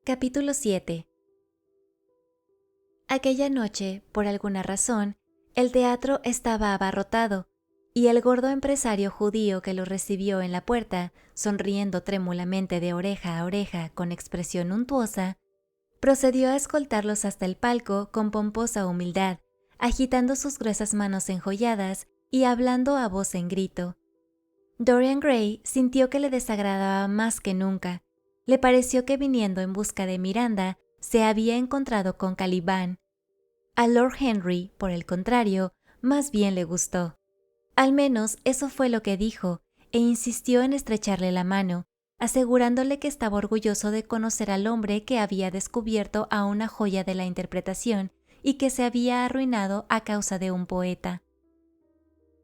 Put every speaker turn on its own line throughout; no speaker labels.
Capítulo 7. Aquella noche, por alguna razón, el teatro estaba abarrotado, y el gordo empresario judío que lo recibió en la puerta, sonriendo trémulamente de oreja a oreja con expresión untuosa, procedió a escoltarlos hasta el palco con pomposa humildad, agitando sus gruesas manos enjolladas y hablando a voz en grito. Dorian Gray sintió que le desagradaba más que nunca. Le pareció que viniendo en busca de Miranda, se había encontrado con Caliban. A Lord Henry, por el contrario, más bien le gustó. Al menos eso fue lo que dijo, e insistió en estrecharle la mano, asegurándole que estaba orgulloso de conocer al hombre que había descubierto a una joya de la interpretación y que se había arruinado a causa de un poeta.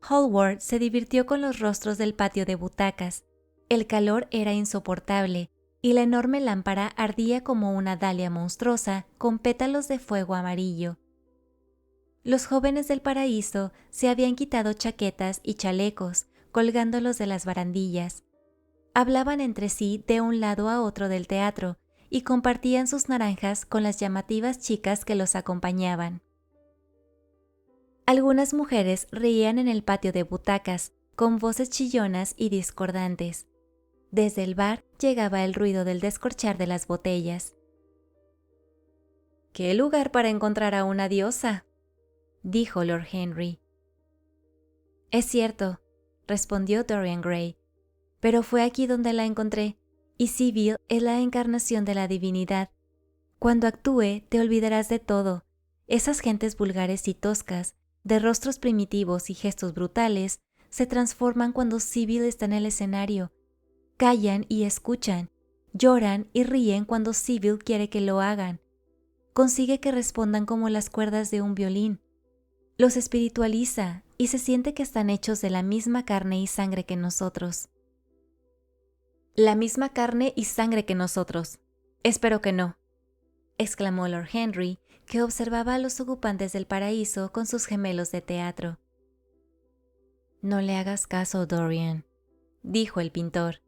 Hallward se divirtió con los rostros del patio de butacas. El calor era insoportable, y la enorme lámpara ardía como una dalia monstruosa con pétalos de fuego amarillo. Los jóvenes del paraíso se habían quitado chaquetas y chalecos, colgándolos de las barandillas. Hablaban entre sí de un lado a otro del teatro y compartían sus naranjas con las llamativas chicas que los acompañaban. Algunas mujeres reían en el patio de butacas, con voces chillonas y discordantes. Desde el bar llegaba el ruido del descorchar de las botellas. «¡Qué lugar para encontrar a una diosa!», dijo Lord Henry. «Es cierto», respondió Dorian Gray, «pero fue aquí donde la encontré, y Sibyl es la encarnación de la divinidad. Cuando actúe, te olvidarás de todo. Esas gentes vulgares y toscas, de rostros primitivos y gestos brutales, se transforman cuando Sibyl está en el escenario. Callan y escuchan, lloran y ríen cuando Sibyl quiere que lo hagan. Consigue que respondan como las cuerdas de un violín. Los espiritualiza y se siente que están hechos de la misma carne y sangre que nosotros». «La misma carne y sangre que nosotros. Espero que no», exclamó Lord Henry, que observaba a los ocupantes del paraíso con sus gemelos de teatro. «No le hagas caso, Dorian», dijo el pintor.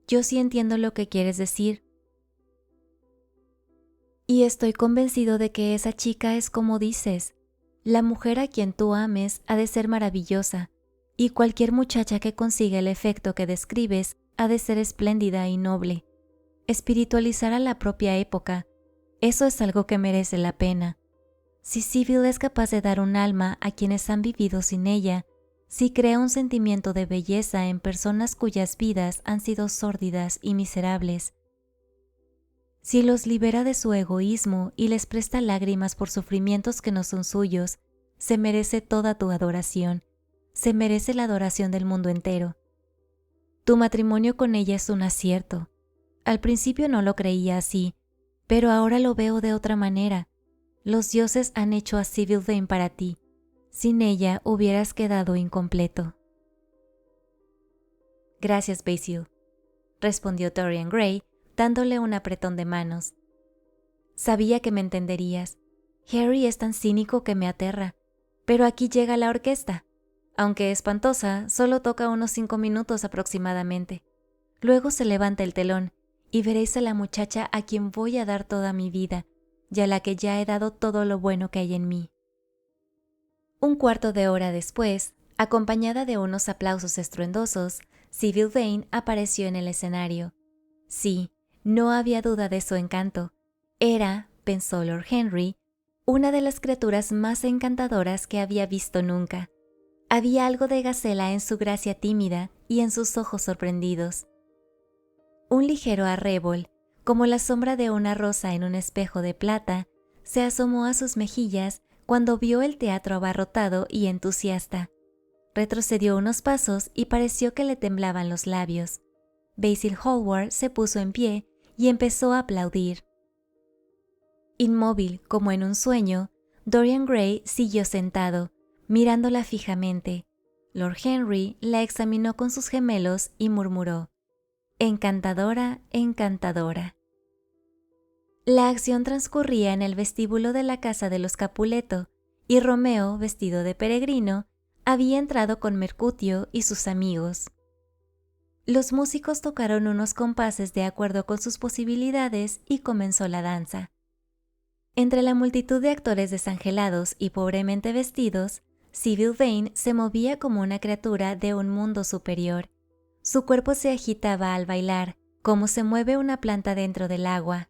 «Yo sí entiendo lo que quieres decir. Y estoy convencido de que esa chica es como dices. La mujer a quien tú ames ha de ser maravillosa, y cualquier muchacha que consiga el efecto que describes ha de ser espléndida y noble. Espiritualizar a la propia época, eso es algo que merece la pena. Si Sibyl es capaz de dar un alma a quienes han vivido sin ella, si crea un sentimiento de belleza en personas cuyas vidas han sido sórdidas y miserables, si los libera de su egoísmo y les presta lágrimas por sufrimientos que no son suyos, se merece toda tu adoración, se merece la adoración del mundo entero. Tu matrimonio con ella es un acierto. Al principio no lo creía así, pero ahora lo veo de otra manera. Los dioses han hecho a Sibyl Vane para ti. Sin ella hubieras quedado incompleto». «Gracias, Basil», respondió Dorian Gray, dándole un apretón de manos. «Sabía que me entenderías. Harry es tan cínico que me aterra. Pero aquí llega la orquesta. Aunque espantosa, solo toca unos 5 minutos aproximadamente. Luego se levanta el telón, y veréis a la muchacha a quien voy a dar toda mi vida, y a la que ya he dado todo lo bueno que hay en mí». Un cuarto de hora después, acompañada de unos aplausos estruendosos, Sibyl Vane apareció en el escenario. Sí, no había duda de su encanto. Era, pensó Lord Henry, una de las criaturas más encantadoras que había visto nunca. Había algo de gacela en su gracia tímida y en sus ojos sorprendidos. Un ligero arrebol, como la sombra de una rosa en un espejo de plata, se asomó a sus mejillas cuando vio el teatro abarrotado y entusiasta. Retrocedió unos pasos y pareció que le temblaban los labios. Basil Hallward se puso en pie y empezó a aplaudir. Inmóvil como en un sueño, Dorian Gray siguió sentado, mirándola fijamente. Lord Henry la examinó con sus gemelos y murmuró: «Encantadora, encantadora». La acción transcurría en el vestíbulo de la casa de los Capuleto, y Romeo, vestido de peregrino, había entrado con Mercutio y sus amigos. Los músicos tocaron unos compases de acuerdo con sus posibilidades y comenzó la danza. Entre la multitud de actores desangelados y pobremente vestidos, Sybil Vane se movía como una criatura de un mundo superior. Su cuerpo se agitaba al bailar, como se mueve una planta dentro del agua.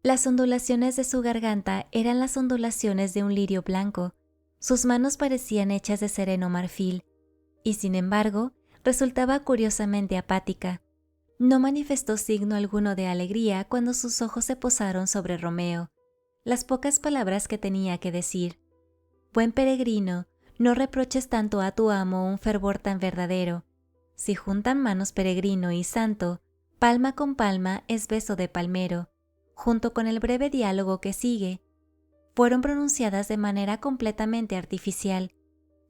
Las ondulaciones de su garganta eran las ondulaciones de un lirio blanco. Sus manos parecían hechas de sereno marfil, y sin embargo, resultaba curiosamente apática. No manifestó signo alguno de alegría cuando sus ojos se posaron sobre Romeo. Las pocas palabras que tenía que decir. Buen peregrino, no reproches tanto a tu amo un fervor tan verdadero. Si juntan manos peregrino y santo, palma con palma es beso de palmero. Junto con el breve diálogo que sigue, fueron pronunciadas de manera completamente artificial.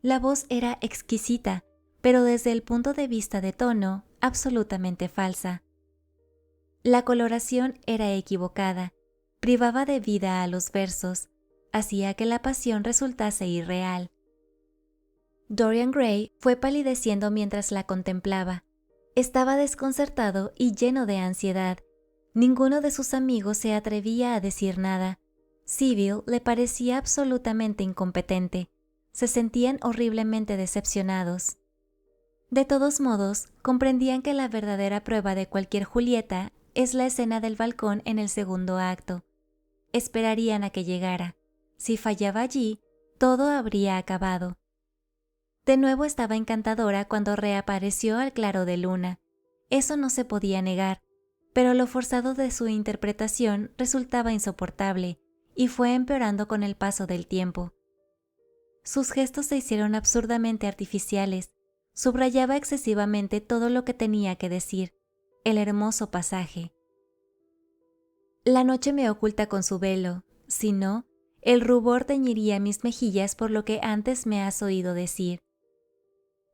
La voz era exquisita, pero desde el punto de vista de tono, absolutamente falsa. La coloración era equivocada, privaba de vida a los versos, hacía que la pasión resultase irreal. Dorian Gray fue palideciendo mientras la contemplaba. Estaba desconcertado y lleno de ansiedad. Ninguno de sus amigos se atrevía a decir nada. Sybil le parecía absolutamente incompetente. Se sentían horriblemente decepcionados. De todos modos, comprendían que la verdadera prueba de cualquier Julieta es la escena del balcón en el segundo acto. Esperarían a que llegara. Si fallaba allí, todo habría acabado. De nuevo estaba encantadora cuando reapareció al claro de luna. Eso no se podía negar, pero lo forzado de su interpretación resultaba insoportable y fue empeorando con el paso del tiempo. Sus gestos se hicieron absurdamente artificiales. Subrayaba excesivamente todo lo que tenía que decir. El hermoso pasaje. La noche me oculta con su velo, si no, el rubor teñiría mis mejillas por lo que antes me has oído decir.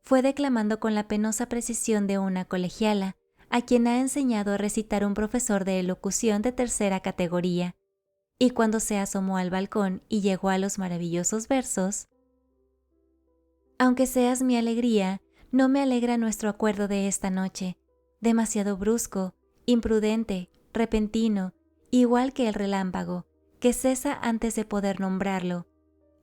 Fue declamando con la penosa precisión de una colegiala, a quien ha enseñado a recitar un profesor de elocución de tercera categoría, y cuando se asomó al balcón y llegó a los maravillosos versos: aunque seas mi alegría, no me alegra nuestro acuerdo de esta noche, demasiado brusco, imprudente, repentino, igual que el relámpago, que cesa antes de poder nombrarlo.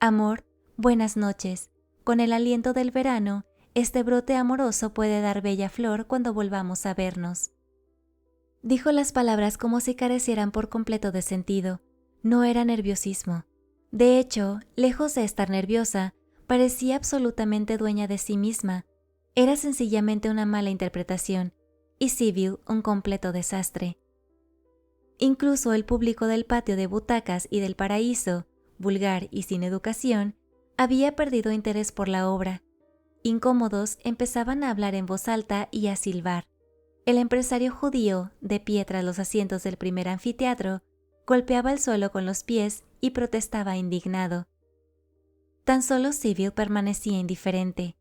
Amor, buenas noches. Con el aliento del verano, este brote amoroso puede dar bella flor cuando volvamos a vernos. Dijo las palabras como si carecieran por completo de sentido. No era nerviosismo. De hecho, lejos de estar nerviosa, parecía absolutamente dueña de sí misma. Era sencillamente una mala interpretación, y Sybil un completo desastre. Incluso el público del patio de butacas y del paraíso, vulgar y sin educación, había perdido interés por la obra. Incómodos, empezaban a hablar en voz alta y a silbar. El empresario judío, de pie tras los asientos del primer anfiteatro, golpeaba el suelo con los pies y protestaba indignado. Tan solo Sybil permanecía indiferente.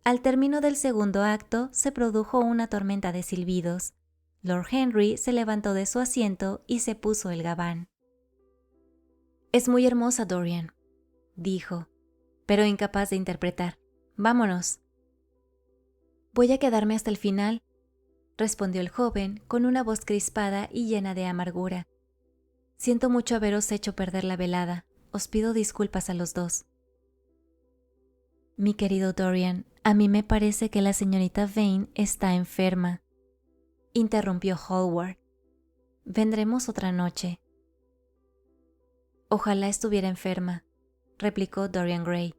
Al término del segundo acto se produjo una tormenta de silbidos. Lord Henry se levantó de su asiento y se puso el gabán. «Es muy hermosa, Dorian», dijo, «pero incapaz de interpretar. Vámonos». «Voy a quedarme hasta el final», respondió el joven con una voz crispada y llena de amargura. «Siento mucho haberos hecho perder la velada. Os pido disculpas a los dos». «Mi querido Dorian, a mí me parece que la señorita Vane está enferma», interrumpió Hallward. «Vendremos otra noche». «Ojalá estuviera enferma», replicó Dorian Gray.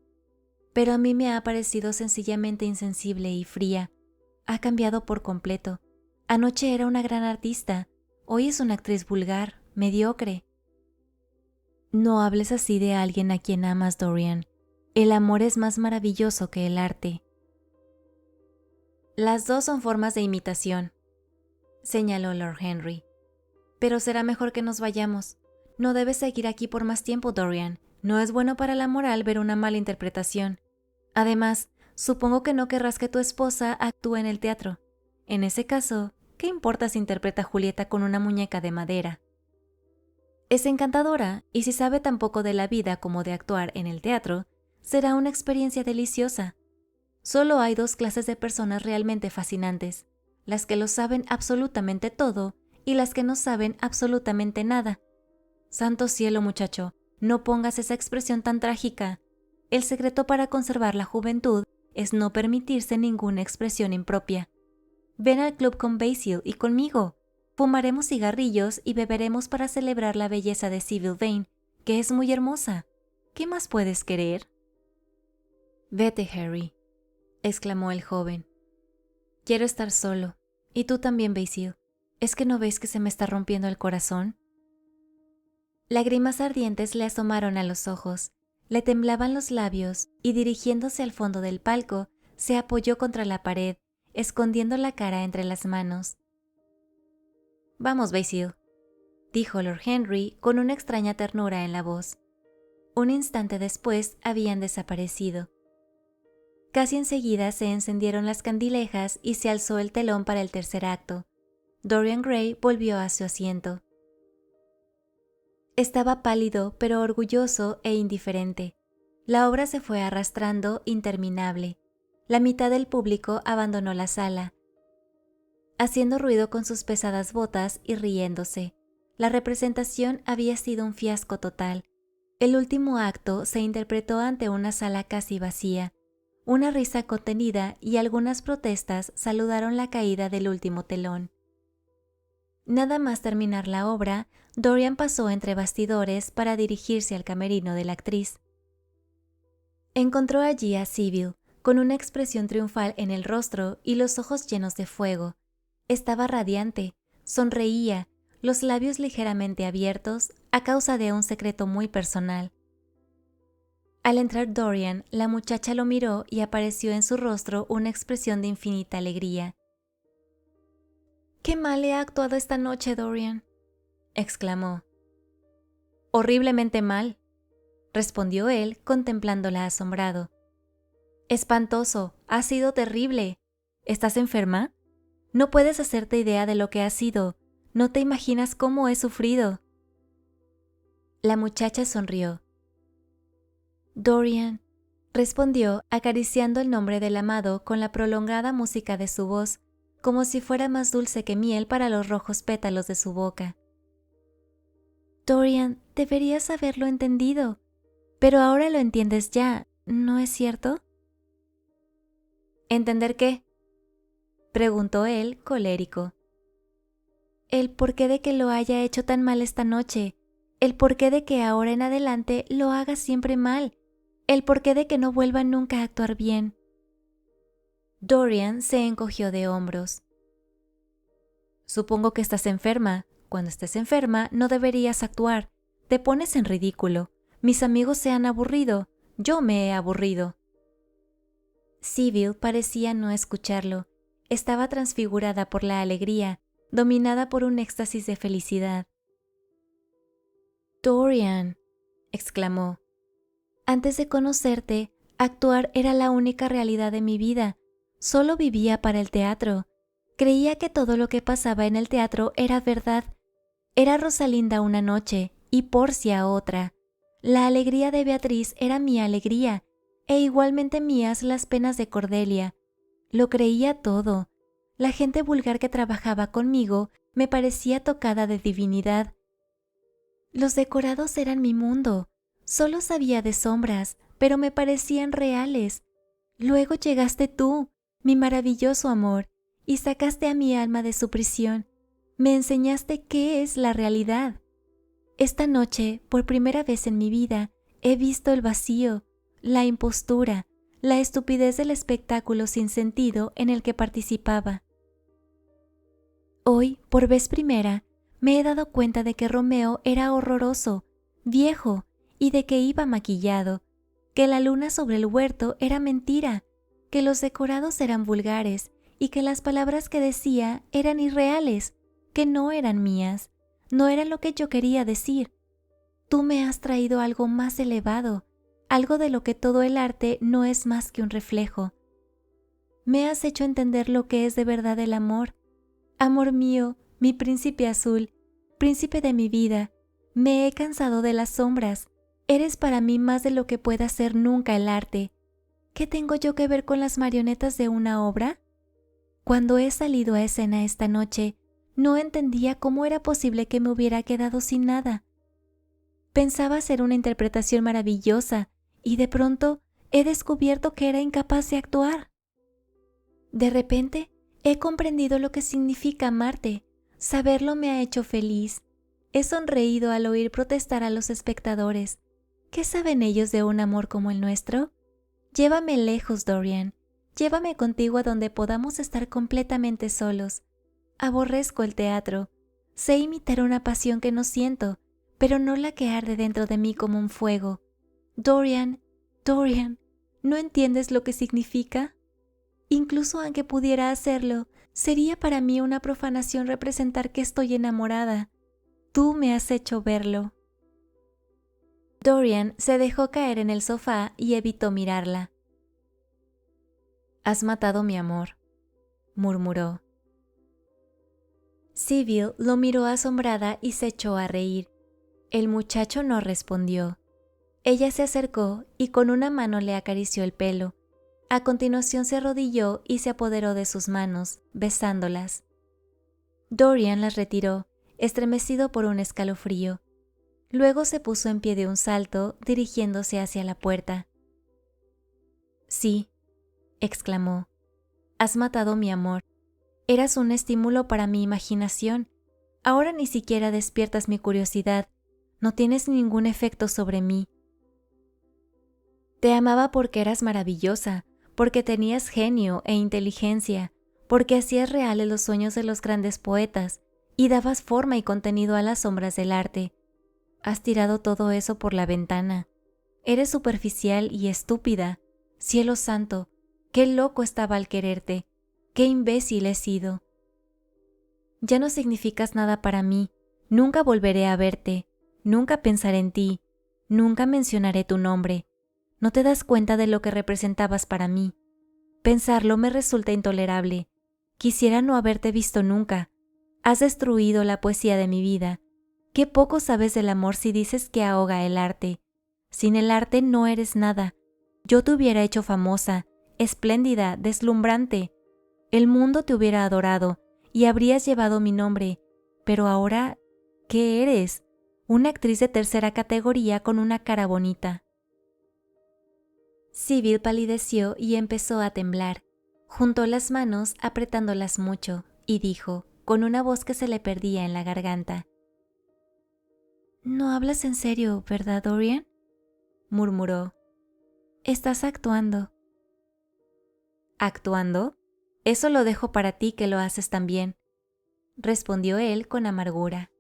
«Pero a mí me ha parecido sencillamente insensible y fría. Ha cambiado por completo. Anoche era una gran artista, hoy es una actriz vulgar, mediocre». «No hables así de alguien a quien amas, Dorian. El amor es más maravilloso que el arte». «Las dos son formas de imitación», señaló Lord Henry. «Pero será mejor que nos vayamos. No debes seguir aquí por más tiempo, Dorian. No es bueno para la moral ver una mala interpretación. Además, supongo que no querrás que tu esposa actúe en el teatro. En ese caso, ¿qué importa si interpreta a Julieta con una muñeca de madera? Es encantadora, y si sabe tan poco de la vida como de actuar en el teatro, será una experiencia deliciosa. Solo hay dos clases de personas realmente fascinantes: las que lo saben absolutamente todo y las que no saben absolutamente nada. Santo cielo, muchacho, no pongas esa expresión tan trágica. El secreto para conservar la juventud es no permitirse ninguna expresión impropia. Ven al club con Basil y conmigo. Fumaremos cigarrillos y beberemos para celebrar la belleza de Sibyl Vane, que es muy hermosa. ¿Qué más puedes querer? Vete, Harry, exclamó el joven. Quiero estar solo. Y tú también, Basil. ¿Es que no ves que se me está rompiendo el corazón? Lágrimas ardientes le asomaron a los ojos, le temblaban los labios y dirigiéndose al fondo del palco, se apoyó contra la pared, escondiendo la cara entre las manos. Vamos, Basil, dijo Lord Henry con una extraña ternura en la voz. Un instante después habían desaparecido. Casi enseguida se encendieron las candilejas y se alzó el telón para el tercer acto. Dorian Gray volvió a su asiento. Estaba pálido, pero orgulloso e indiferente. La obra se fue arrastrando interminable. La mitad del público abandonó la sala, haciendo ruido con sus pesadas botas y riéndose. La representación había sido un fiasco total. El último acto se interpretó ante una sala casi vacía. Una risa contenida y algunas protestas saludaron la caída del último telón. Nada más terminar la obra, Dorian pasó entre bastidores para dirigirse al camerino de la actriz. Encontró allí a Sibyl, con una expresión triunfal en el rostro y los ojos llenos de fuego. Estaba radiante, sonreía, los labios ligeramente abiertos a causa de un secreto muy personal. Al entrar Dorian, la muchacha lo miró y apareció en su rostro una expresión de infinita alegría. «¡Qué mal he actuado esta noche, Dorian!», exclamó. «Horriblemente mal», respondió él, contemplándola asombrado. «Espantoso, ha sido terrible. ¿Estás enferma? No puedes hacerte idea de lo que ha sido. No te imaginas cómo he sufrido». La muchacha sonrió. «Dorian», respondió, acariciando el nombre del amado con la prolongada música de su voz, como si fuera más dulce que miel para los rojos pétalos de su boca. «Dorian, deberías haberlo entendido, pero ahora lo entiendes ya, ¿no es cierto?» «¿Entender qué?», preguntó él, colérico. «El porqué de que lo haya hecho tan mal esta noche, el porqué de que ahora en adelante lo haga siempre mal, el porqué de que no vuelva nunca a actuar bien». Dorian se encogió de hombros. «Supongo que estás enferma. Cuando estés enferma no deberías actuar. Te pones en ridículo. Mis amigos se han aburrido. Yo me he aburrido». Sibyl parecía no escucharlo. Estaba transfigurada por la alegría, dominada por un éxtasis de felicidad. «Dorian», exclamó, «antes de conocerte, actuar era la única realidad de mi vida. Solo vivía para el teatro. Creía que todo lo que pasaba en el teatro era verdad. Era Rosalinda una noche y Porcia otra. La alegría de Beatriz era mi alegría, e igualmente mías las penas de Cordelia. Lo creía todo. La gente vulgar que trabajaba conmigo me parecía tocada de divinidad. Los decorados eran mi mundo. Solo sabía de sombras, pero me parecían reales. Luego llegaste tú, mi maravilloso amor, y sacaste a mi alma de su prisión. Me enseñaste qué es la realidad. Esta noche, por primera vez en mi vida, he visto el vacío, la impostura, la estupidez del espectáculo sin sentido en el que participaba. Hoy, por vez primera, me he dado cuenta de que Romeo era horroroso, viejo, y de que iba maquillado, que la luna sobre el huerto era mentira, que los decorados eran vulgares y que las palabras que decía eran irreales, que no eran mías, no eran lo que yo quería decir. Tú me has traído algo más elevado, algo de lo que todo el arte no es más que un reflejo. Me has hecho entender lo que es de verdad el amor. Amor mío, mi príncipe azul, príncipe de mi vida, me he cansado de las sombras. Eres para mí más de lo que pueda ser nunca el arte. ¿Qué tengo yo que ver con las marionetas de una obra? Cuando he salido a escena esta noche, no entendía cómo era posible que me hubiera quedado sin nada. Pensaba hacer una interpretación maravillosa y de pronto he descubierto que era incapaz de actuar. De repente, he comprendido lo que significa amarte. Saberlo me ha hecho feliz. He sonreído al oír protestar a los espectadores. ¿Qué saben ellos de un amor como el nuestro? Llévame lejos, Dorian. Llévame contigo a donde podamos estar completamente solos. Aborrezco el teatro. Sé imitar una pasión que no siento, pero no la que arde dentro de mí como un fuego. Dorian, Dorian, ¿no entiendes lo que significa? Incluso aunque pudiera hacerlo, sería para mí una profanación representar que estoy enamorada. Tú me has hecho verlo. Dorian se dejó caer en el sofá y evitó mirarla. «Has matado mi amor», murmuró. Sybil lo miró asombrada y se echó a reír. El muchacho no respondió. Ella se acercó y con una mano le acarició el pelo. A continuación se arrodilló y se apoderó de sus manos, besándolas. Dorian las retiró, estremecido por un escalofrío. Luego se puso en pie de un salto, dirigiéndose hacia la puerta. «Sí», exclamó, «has matado mi amor. Eras un estímulo para mi imaginación. Ahora ni siquiera despiertas mi curiosidad. No tienes ningún efecto sobre mí. Te amaba porque eras maravillosa, porque tenías genio e inteligencia, porque hacías reales los sueños de los grandes poetas y dabas forma y contenido a las sombras del arte. Has tirado todo eso por la ventana. Eres superficial y estúpida. Cielo santo, qué loco estaba al quererte. Qué imbécil he sido. Ya no significas nada para mí. Nunca volveré a verte. Nunca pensaré en ti. Nunca mencionaré tu nombre. No te das cuenta de lo que representabas para mí. Pensarlo me resulta intolerable. Quisiera no haberte visto nunca. Has destruido la poesía de mi vida. Qué poco sabes del amor si dices que ahoga el arte. Sin el arte no eres nada. Yo te hubiera hecho famosa, espléndida, deslumbrante. El mundo te hubiera adorado y habrías llevado mi nombre. Pero ahora, ¿qué eres? Una actriz de tercera categoría con una cara bonita. Sybil palideció y empezó a temblar. Juntó las manos apretándolas mucho y dijo, con una voz que se le perdía en la garganta: «¿No hablas en serio, verdad, Dorian?», murmuró. «Estás actuando». «¿Actuando? Eso lo dejo para ti que lo haces tan bien», respondió él con amargura.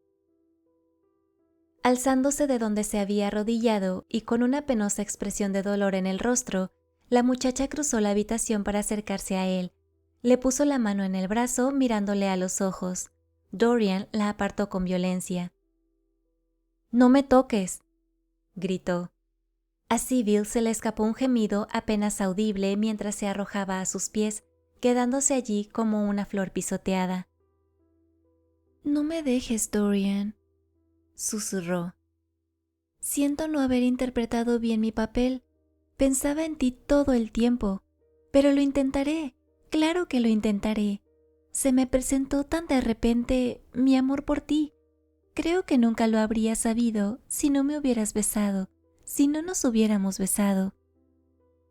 Alzándose de donde se había arrodillado y con una penosa expresión de dolor en el rostro, la muchacha cruzó la habitación para acercarse a él. Le puso la mano en el brazo mirándole a los ojos. Dorian la apartó con violencia. «No me toques», gritó. A Sybil se le escapó un gemido apenas audible mientras se arrojaba a sus pies, quedándose allí como una flor pisoteada. «No me dejes, Dorian», susurró. «Siento no haber interpretado bien mi papel. Pensaba en ti todo el tiempo, pero lo intentaré, claro que lo intentaré. Se me presentó tan de repente mi amor por ti. Creo que nunca lo habría sabido si no me hubieras besado, si no nos hubiéramos besado.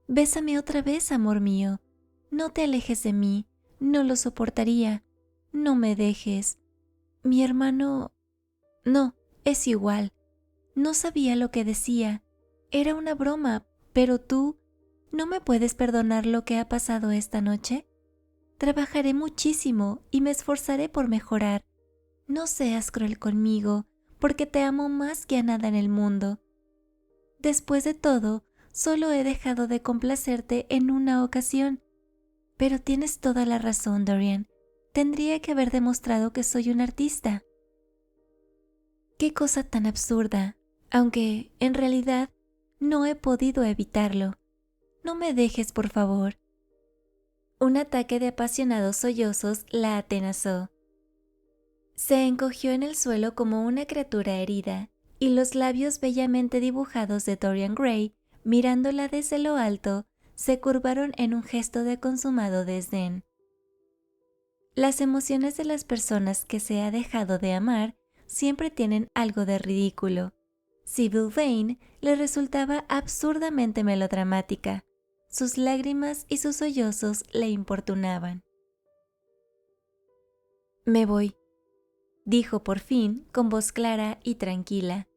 Bésame otra vez, amor mío. No te alejes de mí, no lo soportaría. No me dejes. Mi hermano... No, es igual. No sabía lo que decía. Era una broma, pero tú... ¿no me puedes perdonar lo que ha pasado esta noche? Trabajaré muchísimo y me esforzaré por mejorar. No seas cruel conmigo, porque te amo más que a nada en el mundo. Después de todo, solo he dejado de complacerte en una ocasión. Pero tienes toda la razón, Dorian. Tendría que haber demostrado que soy un artista». Qué cosa tan absurda, aunque, en realidad, no he podido evitarlo. No me dejes, por favor. Un ataque de apasionados sollozos la atenazó. Se encogió en el suelo como una criatura herida, y los labios bellamente dibujados de Dorian Gray, mirándola desde lo alto, se curvaron en un gesto de consumado desdén. Las emociones de las personas que se ha dejado de amar siempre tienen algo de ridículo. Sybil Vane le resultaba absurdamente melodramática. Sus lágrimas y sus sollozos le importunaban. «Me voy», dijo por fin con voz clara y tranquila.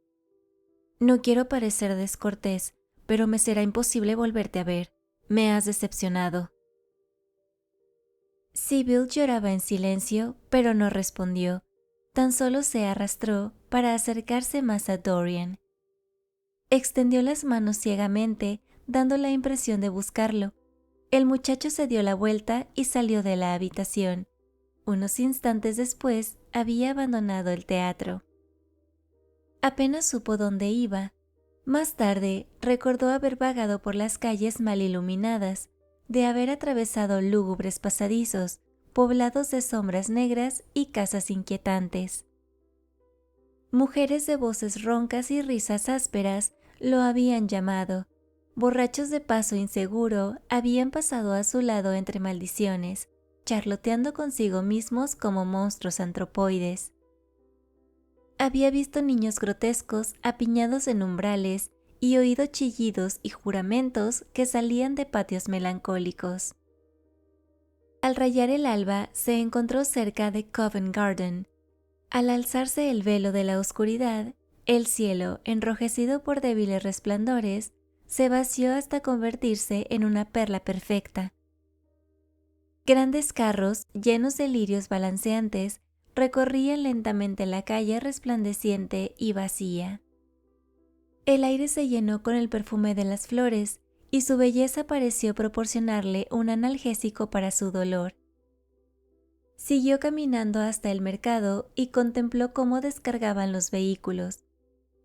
«No quiero parecer descortés, pero me será imposible volverte a ver. Me has decepcionado». Sybil lloraba en silencio, pero no respondió. Tan solo se arrastró para acercarse más a Dorian. Extendió las manos ciegamente, dando la impresión de buscarlo. El muchacho se dio la vuelta y salió de la habitación. Unos instantes después había abandonado el teatro. Apenas supo dónde iba. Más tarde recordó haber vagado por las calles mal iluminadas, de haber atravesado lúgubres pasadizos, poblados de sombras negras y casas inquietantes. Mujeres de voces roncas y risas ásperas lo habían llamado. Borrachos de paso inseguro habían pasado a su lado entre maldiciones, charloteando consigo mismos como monstruos antropoides. Había visto niños grotescos apiñados en umbrales y oído chillidos y juramentos que salían de patios melancólicos. Al rayar el alba se encontró cerca de Covent Garden. Al alzarse el velo de la oscuridad, el cielo, enrojecido por débiles resplandores, se vació hasta convertirse en una perla perfecta. Grandes carros, llenos de lirios balanceantes, recorrían lentamente la calle resplandeciente y vacía. El aire se llenó con el perfume de las flores y su belleza pareció proporcionarle un analgésico para su dolor. Siguió caminando hasta el mercado y contempló cómo descargaban los vehículos.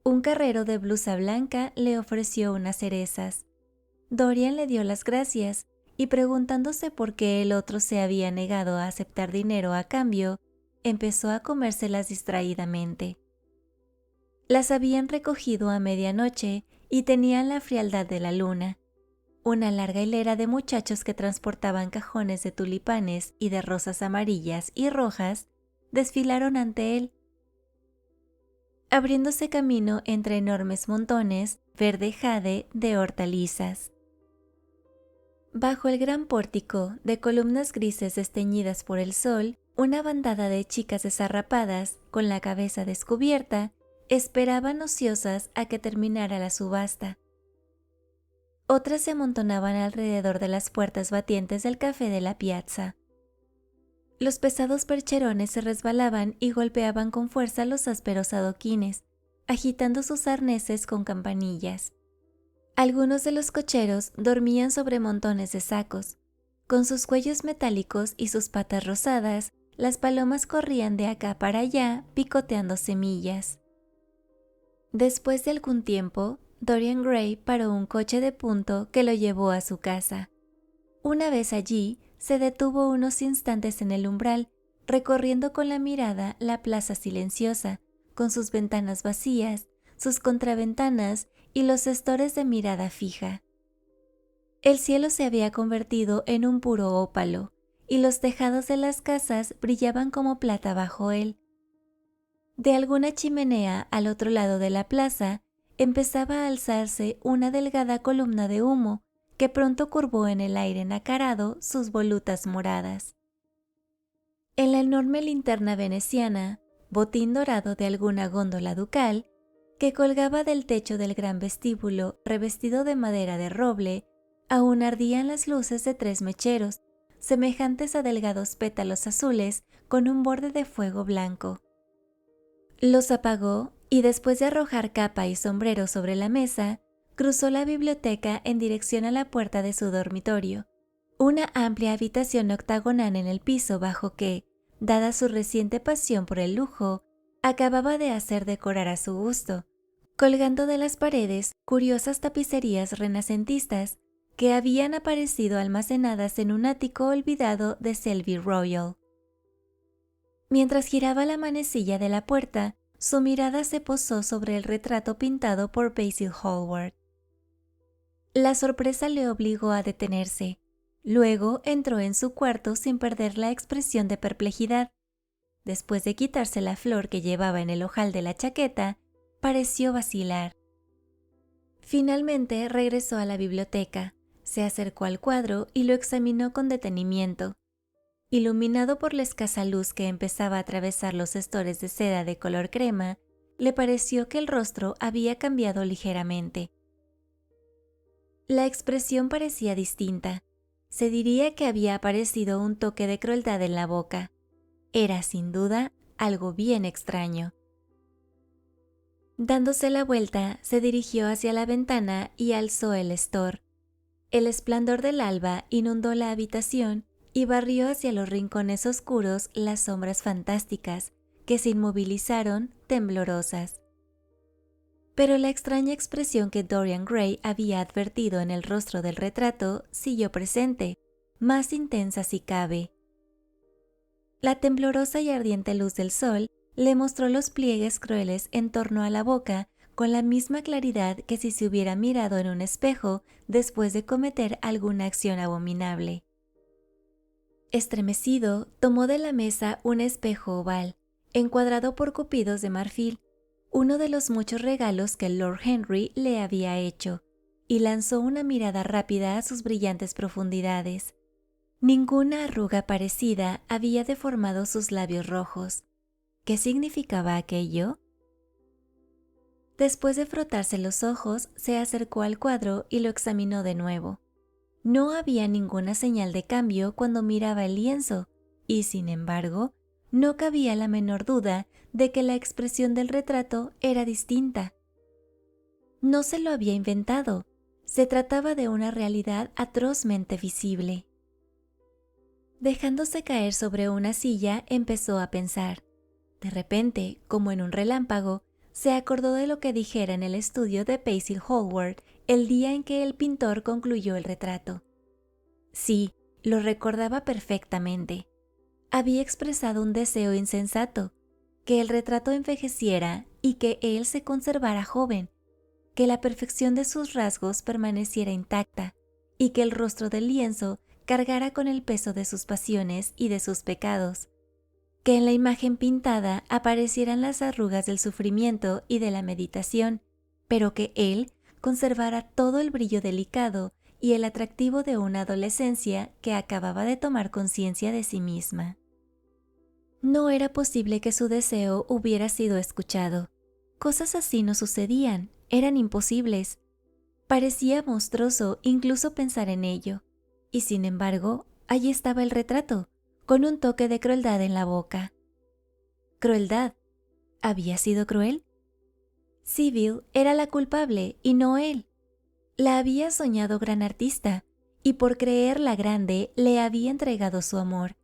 Un carrero de blusa blanca le ofreció unas cerezas. Dorian le dio las gracias y, preguntándose por qué el otro se había negado a aceptar dinero a cambio, empezó a comérselas distraídamente. Las habían recogido a medianoche y tenían la frialdad de la luna. Una larga hilera de muchachos que transportaban cajones de tulipanes y de rosas amarillas y rojas desfilaron ante él, abriéndose camino entre enormes montones verde jade de hortalizas. Bajo el gran pórtico de columnas grises desteñidas por el sol, una bandada de chicas desarrapadas, con la cabeza descubierta, esperaban ociosas a que terminara la subasta. Otras se amontonaban alrededor de las puertas batientes del café de la piazza. Los pesados percherones se resbalaban y golpeaban con fuerza los ásperos adoquines, agitando sus arneses con campanillas. Algunos de los cocheros dormían sobre montones de sacos. Con sus cuellos metálicos y sus patas rosadas, las palomas corrían de acá para allá picoteando semillas. Después de algún tiempo, Dorian Gray paró un coche de punto que lo llevó a su casa. Una vez allí, se detuvo unos instantes en el umbral, recorriendo con la mirada la plaza silenciosa, con sus ventanas vacías, sus contraventanas y los estores de mirada fija. El cielo se había convertido en un puro ópalo, y los tejados de las casas brillaban como plata bajo él. De alguna chimenea al otro lado de la plaza empezaba a alzarse una delgada columna de humo que pronto curvó en el aire nacarado sus volutas moradas. En la enorme linterna veneciana, botín dorado de alguna góndola ducal, que colgaba del techo del gran vestíbulo revestido de madera de roble, aún ardían las luces de 3 mecheros, semejantes a delgados pétalos azules con un borde de fuego blanco. Los apagó y, después de arrojar capa y sombrero sobre la mesa, cruzó la biblioteca en dirección a la puerta de su dormitorio, una amplia habitación octagonal en el piso bajo que, dada su reciente pasión por el lujo, acababa de hacer decorar a su gusto, colgando de las paredes curiosas tapicerías renacentistas que habían aparecido almacenadas en un ático olvidado de Selby Royal. Mientras giraba la manecilla de la puerta, su mirada se posó sobre el retrato pintado por Basil Hallward. La sorpresa le obligó a detenerse. Luego entró en su cuarto sin perder la expresión de perplejidad. Después de quitarse la flor que llevaba en el ojal de la chaqueta, pareció vacilar. Finalmente regresó a la biblioteca, se acercó al cuadro y lo examinó con detenimiento. Iluminado por la escasa luz que empezaba a atravesar los estores de seda de color crema, le pareció que el rostro había cambiado ligeramente. La expresión parecía distinta. Se diría que había aparecido un toque de crueldad en la boca. Era, sin duda, algo bien extraño. Dándose la vuelta, se dirigió hacia la ventana y alzó el estor. El esplendor del alba inundó la habitación y barrió hacia los rincones oscuros las sombras fantásticas que se inmovilizaron temblorosas. Pero la extraña expresión que Dorian Gray había advertido en el rostro del retrato siguió presente, más intensa si cabe. La temblorosa y ardiente luz del sol le mostró los pliegues crueles en torno a la boca con la misma claridad que si se hubiera mirado en un espejo después de cometer alguna acción abominable. Estremecido, tomó de la mesa un espejo oval, encuadrado por cupidos de marfil, uno de los muchos regalos que Lord Henry le había hecho, y lanzó una mirada rápida a sus brillantes profundidades. Ninguna arruga parecida había deformado sus labios rojos. ¿Qué significaba aquello? Después de frotarse los ojos, se acercó al cuadro y lo examinó de nuevo. No había ninguna señal de cambio cuando miraba el lienzo, y sin embargo, no cabía la menor duda de que la expresión del retrato era distinta. No se lo había inventado, se trataba de una realidad atrozmente visible. Dejándose caer sobre una silla, empezó a pensar. De repente, como en un relámpago, se acordó de lo que dijera en el estudio de Basil Hallward el día en que el pintor concluyó el retrato. Sí, lo recordaba perfectamente. Había expresado un deseo insensato, que el retrato envejeciera y que él se conservara joven, que la perfección de sus rasgos permaneciera intacta y que el rostro del lienzo cargara con el peso de sus pasiones y de sus pecados, que en la imagen pintada aparecieran las arrugas del sufrimiento y de la meditación, pero que él conservara todo el brillo delicado y el atractivo de una adolescencia que acababa de tomar conciencia de sí misma. No era posible que su deseo hubiera sido escuchado. Cosas así no sucedían, eran imposibles. Parecía monstruoso incluso pensar en ello, y sin embargo, allí estaba el retrato, con un toque de crueldad en la boca. ¿Crueldad? ¿Había sido cruel? Sibyl era la culpable y no él. La había soñado gran artista, y por creerla grande le había entregado su amor.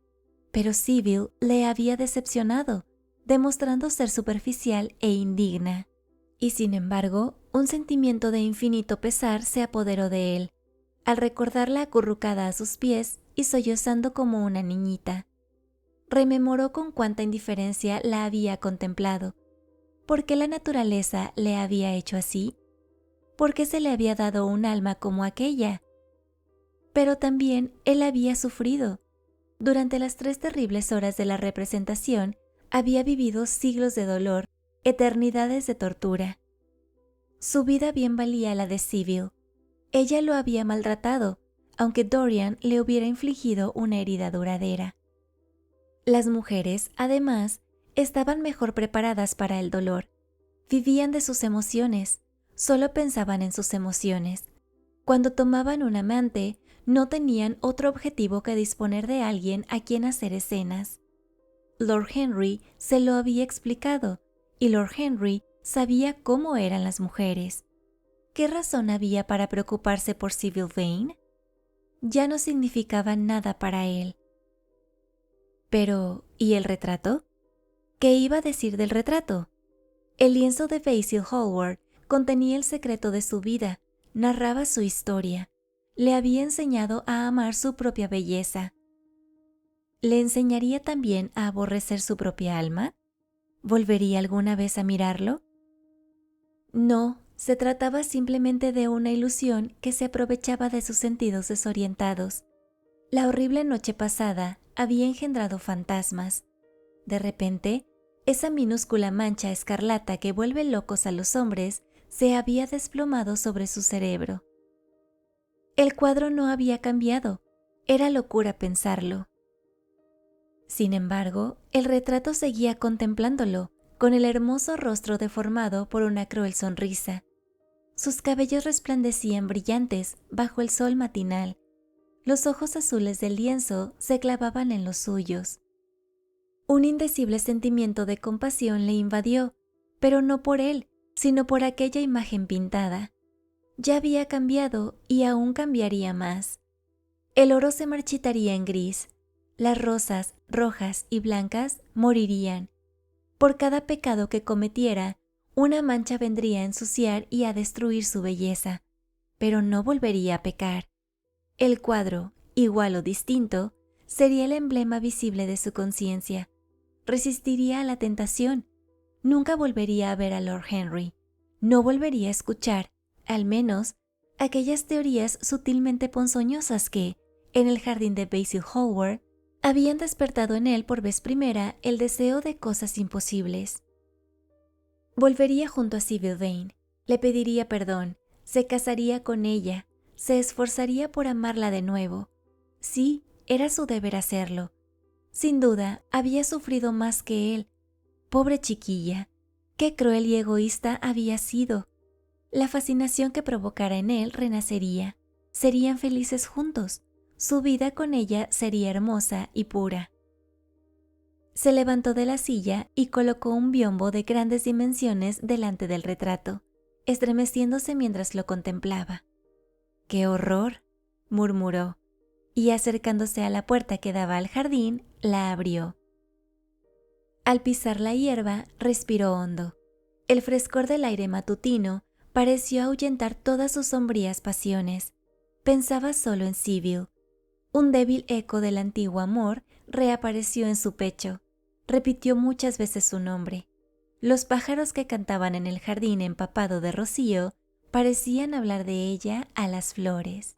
Pero Sibyl le había decepcionado, demostrando ser superficial e indigna. Y sin embargo, un sentimiento de infinito pesar se apoderó de él, al recordarla acurrucada a sus pies y sollozando como una niñita. Rememoró con cuánta indiferencia la había contemplado. ¿Por qué la naturaleza le había hecho así? ¿Por qué se le había dado un alma como aquella? Pero también él había sufrido. Durante las 3 terribles horas de la representación, había vivido siglos de dolor, eternidades de tortura. Su vida bien valía la de Sibyl. Ella lo había maltratado, aunque Dorian le hubiera infligido una herida duradera. Las mujeres, además, estaban mejor preparadas para el dolor. Vivían de sus emociones, solo pensaban en sus emociones. Cuando tomaban un amante, no tenían otro objetivo que disponer de alguien a quien hacer escenas. Lord Henry se lo había explicado, y Lord Henry sabía cómo eran las mujeres. ¿Qué razón había para preocuparse por Sibyl Vane? Ya no significaba nada para él. Pero, ¿y el retrato? ¿Qué iba a decir del retrato? El lienzo de Basil Hallward contenía el secreto de su vida, narraba su historia, le había enseñado a amar su propia belleza. ¿Le enseñaría también a aborrecer su propia alma? ¿Volvería alguna vez a mirarlo? No, se trataba simplemente de una ilusión que se aprovechaba de sus sentidos desorientados. La horrible noche pasada había engendrado fantasmas. De repente, esa minúscula mancha escarlata que vuelve locos a los hombres se había desplomado sobre su cerebro. El cuadro no había cambiado, era locura pensarlo. Sin embargo, el retrato seguía contemplándolo, con el hermoso rostro deformado por una cruel sonrisa. Sus cabellos resplandecían brillantes bajo el sol matinal. Los ojos azules del lienzo se clavaban en los suyos. Un indecible sentimiento de compasión le invadió, pero no por él, sino por aquella imagen pintada. Ya había cambiado y aún cambiaría más. El oro se marchitaría en gris. Las rosas, rojas y blancas, morirían. Por cada pecado que cometiera, una mancha vendría a ensuciar y a destruir su belleza, pero no volvería a pecar. El cuadro, igual o distinto, sería el emblema visible de su conciencia. Resistiría a la tentación. Nunca volvería a ver a Lord Henry. No volvería a escuchar, al menos, aquellas teorías sutilmente ponzoñosas que, en el jardín de Basil Hallward, habían despertado en él por vez primera el deseo de cosas imposibles. Volvería junto a Sybil Vane, le pediría perdón, se casaría con ella, se esforzaría por amarla de nuevo. Sí, era su deber hacerlo. Sin duda, había sufrido más que él. Pobre chiquilla, qué cruel y egoísta había sido. La fascinación que provocara en él renacería. Serían felices juntos. Su vida con ella sería hermosa y pura. Se levantó de la silla y colocó un biombo de grandes dimensiones delante del retrato, estremeciéndose mientras lo contemplaba. ¡Qué horror!, murmuró, y acercándose a la puerta que daba al jardín, la abrió. Al pisar la hierba, respiró hondo. El frescor del aire matutino pareció ahuyentar todas sus sombrías pasiones. Pensaba solo en Sybil. Un débil eco del antiguo amor reapareció en su pecho. Repitió muchas veces su nombre. Los pájaros que cantaban en el jardín empapado de rocío parecían hablar de ella a las flores.